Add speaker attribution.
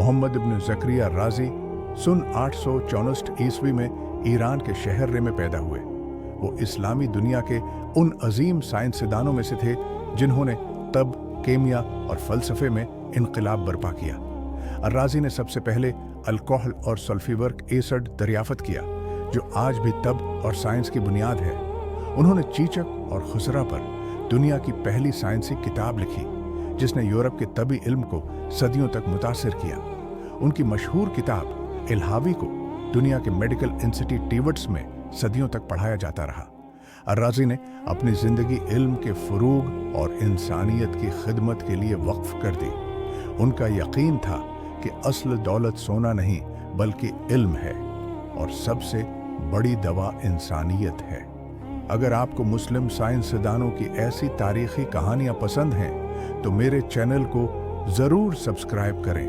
Speaker 1: मोहम्मद इब्न ज़करिया राजी सन 864 ईस्वी में ईरान के शहर रे में पैदा हुए। वो इस्लामी दुनिया के उन अजीम साइंसदानों में से थे जिन्होंने तब, केमिया और फ़लसफ़े में इनकलाब बर्पा किया। अर्राज़ी ने सबसे पहले अल्कोहल और सल्फ्यूरिक एसिड दरियाफ़त किया, जो आज भी तब और साइंस की बुनियाद है। उन्होंने चीचक और खुसरा पर दुनिया की पहली साइंसी किताब लिखी, जिसने यूरोप के तबी इल्म को सदियों तक मुतासिर किया। उनकी मशहूर किताब इल्हावी को दुनिया के मेडिकल इंस्टीट्यूट टीवट्स में सदियों तक पढ़ाया जाता रहा। अर्राज़ी ने अपनी ज़िंदगी इल्म के फ़रूग और इंसानियत की खिदमत के लिए वक्फ कर दी। उनका यकीन था कि असल दौलत सोना नहीं बल्कि इल्म है, और सबसे बड़ी दवा इंसानियत है। अगर आपको मुस्लिम साइंसदानों की ऐसी तारीख़ी कहानियाँ पसंद हैं तो मेरे चैनल को ज़रूर सब्सक्राइब करें